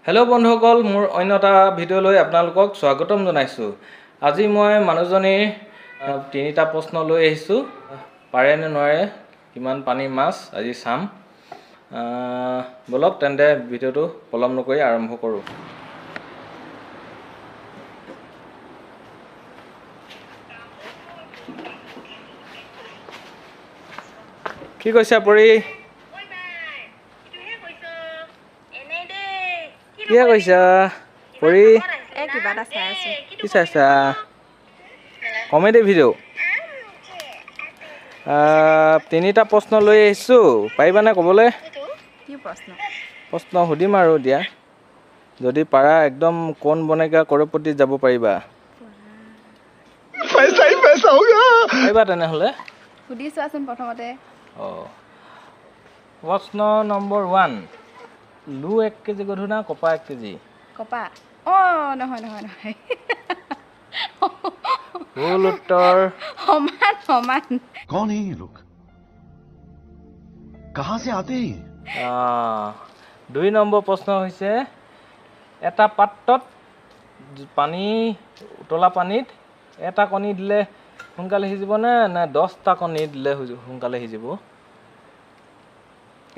Hello' বন্ধুসকল, মোৰ অন্য এটা ভিডিঅ'লৈ আপোনালোকক স্বাগতম জনাইছোঁ। আজি মই মানুহজনীৰ তিনিটা প্ৰশ্ন লৈ আহিছোঁ। পাৰে নে নোৱাৰে, কিমান পানীৰ মাছ আজি চাম। বলক তেন্তে ভিডিঅ'টো পলম নকৰি আৰম্ভ কৰোঁ। কি কৈছে পৰি? কি কৈছা পৰি? কিবা এটা চাই আছো। কি চাইছা? Comedy video'. তিনিটা প্ৰশ্ন লৈ আহিছোঁ, পাৰিবানে ক'বলৈ? কি প্ৰশ্ন? প্ৰশ্ন সুধিম আৰু এতিয়া, যদি পাৰা একদম কোন বনেগা কৰ'ৰপতি যাব পাৰিবা। পাৰিবা তেনেহ'লে? সুধি চোৱাচোন প্ৰথমতে। প্ৰশ্ন নম্বৰ 1, লু 1 কেজি গধুৰ না কপা 1 কেজি? কপা। নহয় ভুল উত্তৰ। সমান। कौन है ये लोग? कहां से आते हैं? 2 নম্বৰ প্ৰশ্ন হৈছে, এটা পাত্ৰত পানী উতলা পানীত এটা কণী দিলে সোনকালে সিজিব নে 10টা কণী দিলে সোনকালে সিজিব?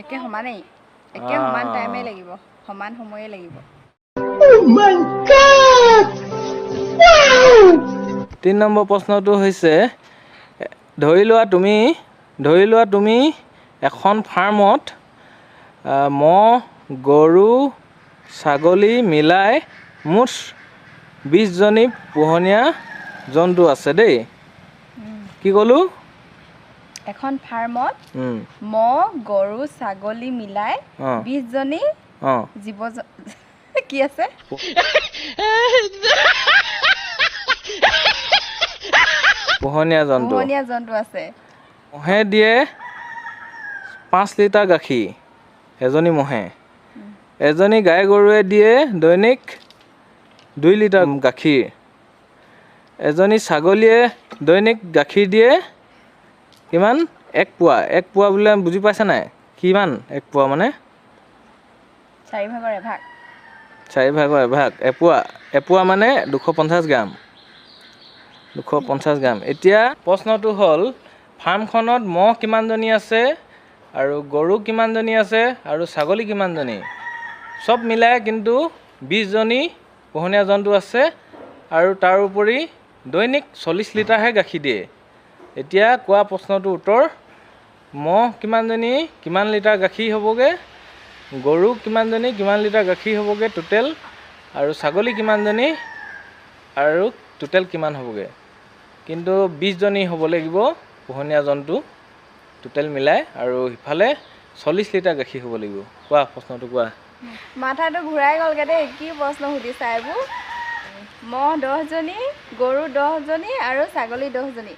একে সমানেই, একে সমান টাইমে লাগিব, সমান সময়ে লাগিব। 3 নম্বৰ প্ৰশ্নটো হৈছে, ধৰি লোৱা তুমি এখন ফাৰ্মত ম'হ, গৰু, ছাগলী মিলাই মুঠ 20জনী পোহনীয়া জন্তু আছে দেই। কি ক'লো? এখন ফাৰ্মত ম'হ, গৰু, ছাগলী মিলাই 20জনী জীৱ কি আছে? পোহনীয়া জন্তু আছে। মহে দিয়ে 5 লিটাৰ গাখীৰ, এজনী মহে। এজনী গাই গৰুৱে দিয়ে দৈনিক 2 লিটাৰ গাখীৰ। এজনী ছাগলীয়ে দৈনিক গাখীৰ দিয়ে কিমান? 1 পোৱা। 1 পোৱা বোলে বুজি পাইছা নাই? কিমান 1 পোৱা মানে? 4 ভাগৰ এভাগ। 4 ভাগৰ এভাগ। এপোৱা মানে 250 গ্ৰাম। 250 গ্ৰাম। এতিয়া প্ৰশ্নটো হ'ল, ফাৰ্মখনত ম'হ কিমানজনী আছে আৰু গৰু কিমানজনী আছে আৰু ছাগলী কিমানজনী? চব মিলাই কিন্তু 20জনী পোহনীয়া জন্তু আছে আৰু তাৰ উপৰি দৈনিক 40 লিটাৰহে গাখীৰ দিয়ে। এতিয়া কোৱা প্ৰশ্নটোৰ উত্তৰ। ম'হ কিমানজনী কিমান লিটাৰ গাখীৰ হ'বগৈ, গৰু কিমানজনী কিমান লিটাৰ গাখীৰ হ'বগৈ টোটেল, আৰু ছাগলী কিমানজনী আৰু টোটেল কিমান হ'বগৈ? কিন্তু 20জনী হ'ব লাগিব পোহনীয়া জন্তু টোটেল মিলাই, আৰু সিফালে 40 লিটাৰ গাখীৰ হ'ব লাগিব। কোৱা প্ৰশ্নটো কোৱা। মাথাটো ঘূৰাই গ'লগৈ দেই, কি প্ৰশ্ন সুধিছা এইবোৰ? ম'হ 10জনী, গৰু 10জনী আৰু ছাগলী 10জনী।